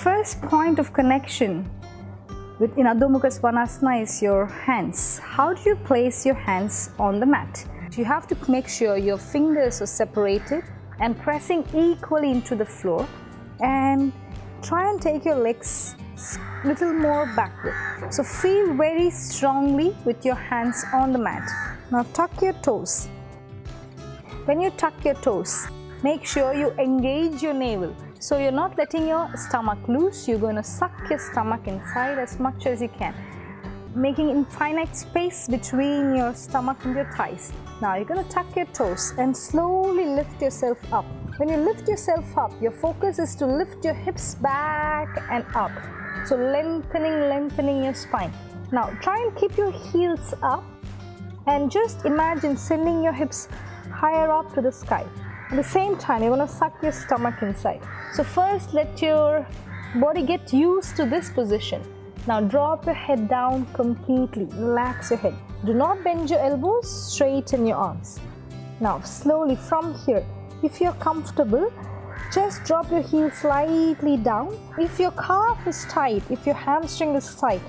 first point of connection in Adho Mukha Svanasana is your hands. How do you place your hands on the mat? You have to make sure your fingers are separated and pressing equally into the floor, and try and take your legs a little more backward. So feel very strongly with your hands on the mat. Now tuck your toes. When you tuck your toes, make sure you engage your navel. So you're not letting your stomach loose, you're going to suck your stomach inside as much as you can, making infinite space between your stomach and your thighs. Now you're going to tuck your toes and slowly lift yourself up. When you lift yourself up, your focus is to lift your hips back and up. So lengthening your spine. Now try and keep your heels up and just imagine sending your hips higher up to the sky. At the same time, you're going to suck your stomach inside. So first let your body get used to this position. Now drop your head down completely. Relax your head. Do not bend your elbows, straighten your arms. Now slowly from here, if you're comfortable, just drop your heels slightly down. If your calf is tight, if your hamstring is tight,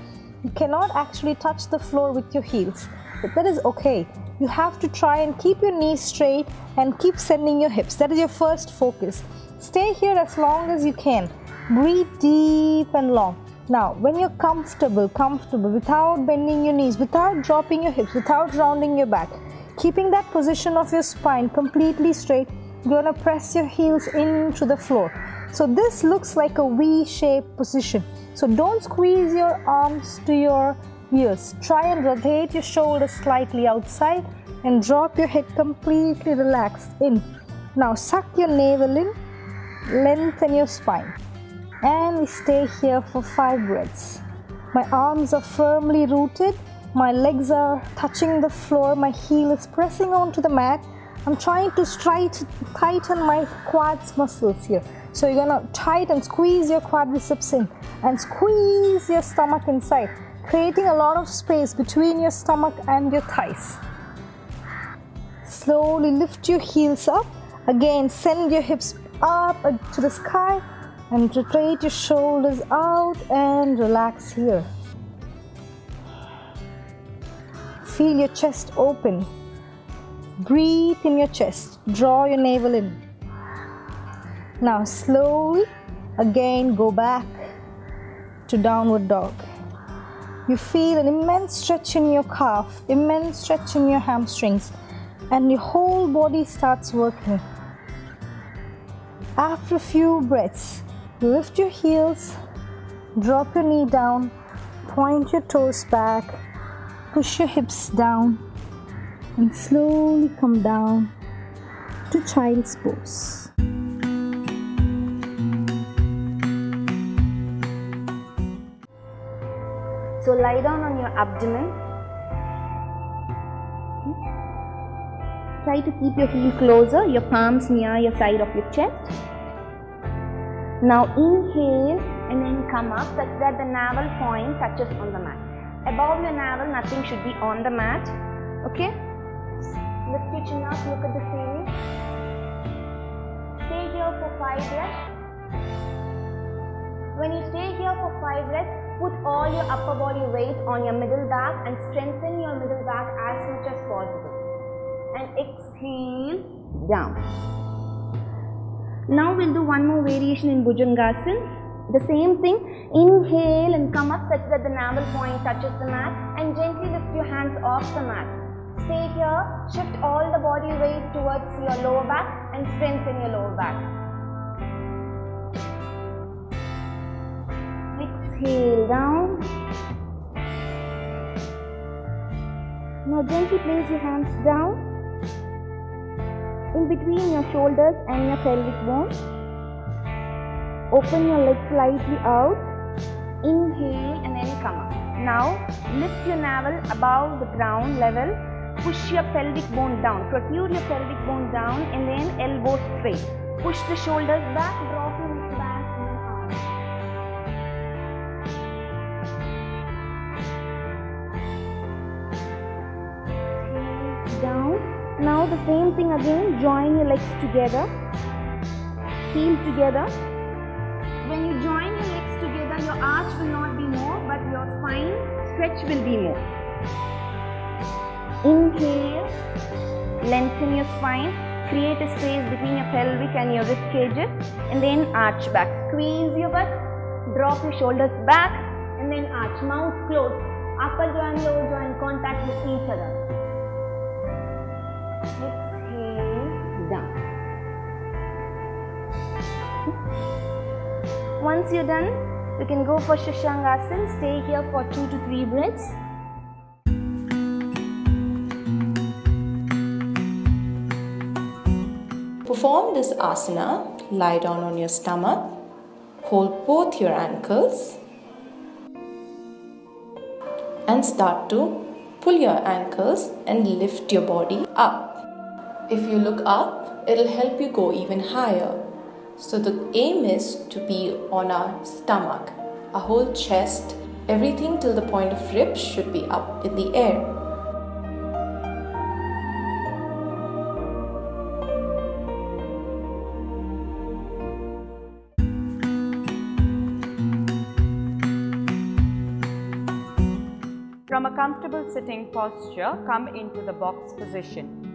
you cannot actually touch the floor with your heels. But that is okay. You have to try and keep your knees straight and keep sending your hips. That is your first focus. Stay here as long as you can. Breathe deep and long. Now, when you're comfortable, without bending your knees, without dropping your hips, without rounding your back, keeping that position of your spine completely straight, you're going to press your heels into the floor. So this looks like a V-shaped position. So don't squeeze your arms to your ears. Try and rotate your shoulders slightly outside and drop your head completely relaxed in. Now suck your navel in, lengthen your spine. And we stay here for 5 breaths. My arms are firmly rooted, my legs are touching the floor, my heel is pressing onto the mat. I'm trying to tighten my quads muscles here. So you're gonna tighten, squeeze your quadriceps in and squeeze your stomach inside, creating a lot of space between your stomach and your thighs. Slowly lift your heels up. Again, send your hips up to the sky and rotate your shoulders out and relax here. Feel your chest open. Breathe in your chest. Draw your navel in. Now slowly, again go back to downward dog. You feel an immense stretch in your calf, immense stretch in your hamstrings, and your whole body starts working. After a few breaths, lift your heels, drop your knee down, point your toes back, push your hips down, and slowly come down to child's pose. So lie down on your abdomen. Try to keep your heel closer, your palms near your side of your chest. Now inhale and then come up such that the navel point touches on the mat. Above your navel, nothing should be on the mat. Okay? Lift your chin up, look at the ceiling. Stay here for 5 breaths. When you stay here for 5 breaths, put all your upper body weight on your middle back and strengthen your middle back as much as possible. And exhale down. Now we'll do one more variation in Bhujangasana. The same thing, inhale and come up such that the navel point touches the mat and gently lift your hands off the mat. Stay here, shift all the body weight towards your lower back and strengthen your lower back. Exhale down. Now gently place your hands down in between your shoulders and your pelvic bone. Open your legs slightly out. Inhale and then come up. Now lift your navel above the ground level. Push your pelvic bone down. Protrude your pelvic bone down and then elbow straight. Push the shoulders back. Drop your neck back and arms. Down. Now the same thing again. Join your legs together. Heel together. When you join your legs your spine stretch will be more. Inhale, lengthen your spine, create a space between your pelvic and your rib cages, and then arch back. Squeeze your butt, drop your shoulders back, and then arch. Mouth closed. Upper jaw and lower jaw in contact with each other. Exhale, down. Once you're done, you can go for Shashangasana. Stay here for 2 to 3 breaths. Perform this asana, lie down on your stomach, hold both your ankles and start to pull your ankles and lift your body up. If you look up, it will help you go even higher. So the aim is to be on our stomach, our whole chest, everything till the point of ribs should be up in the air. From a comfortable sitting posture, come into the box position.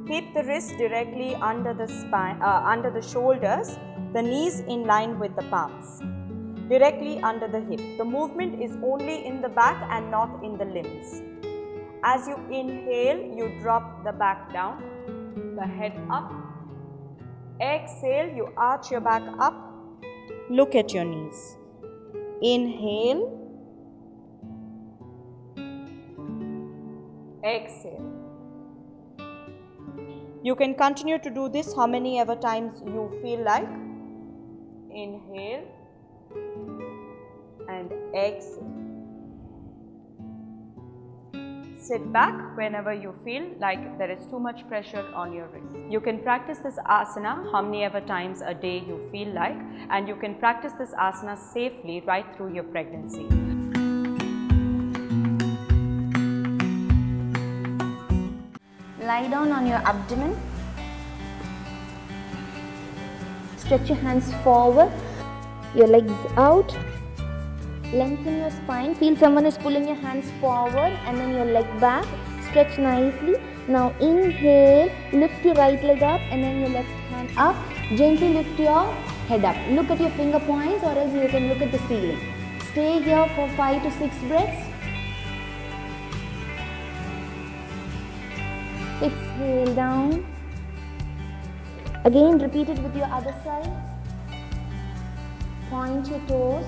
Keep the wrists directly under the spine, under the shoulders, the knees in line with the palms, directly under the hip. The movement is only in the back and not in the limbs. As you inhale, you drop the back down, the head up. Exhale, you arch your back up, look at your knees. Inhale, exhale. You can continue to do this how many ever times you feel like. Inhale and exhale. Sit back whenever you feel like there is too much pressure on your wrist. You can practice this asana how many ever times a day you feel like, and you can practice this asana safely right through your pregnancy. Lie down on your abdomen. Stretch your hands forward, your legs out. Lengthen your spine. Feel someone is pulling your hands forward and then your leg back. Stretch nicely. Now inhale, lift your right leg up and then your left hand up. Gently lift your head up. Look at your finger points or else you can look at the ceiling. Stay here for 5 to 6 breaths. Exhale down. Again repeat it with your other side. Point your toes.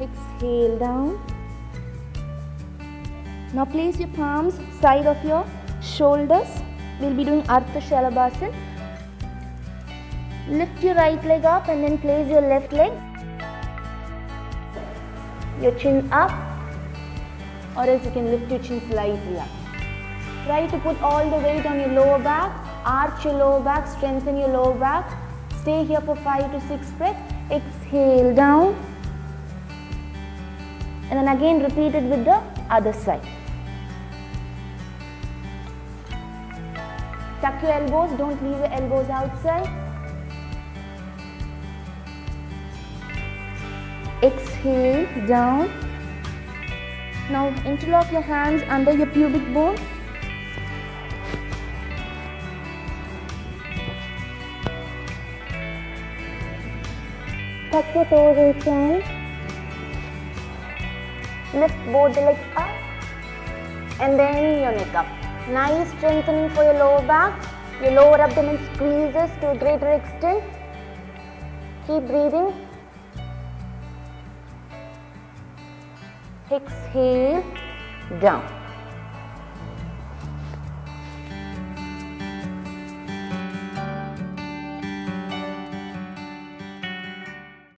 Exhale down. Now place your palms side of your shoulders. We'll be doing Ardha Shalabhasana. Lift your right leg up and then place your left leg. Your chin up, or else you can lift your chin slightly up. Try to put all the weight on your lower back. Arch your lower back, strengthen your lower back. Stay here for 5 to 6 breaths. Exhale down. And then again repeat it with the other side. Tuck your elbows, don't leave your elbows outside. Exhale down. Now interlock your hands under your pubic bone. Tuck your toes inside. Lift both the legs up and then your neck up. Nice strengthening for your lower back. Your lower abdomen squeezes to a greater extent. Keep breathing. Exhale down.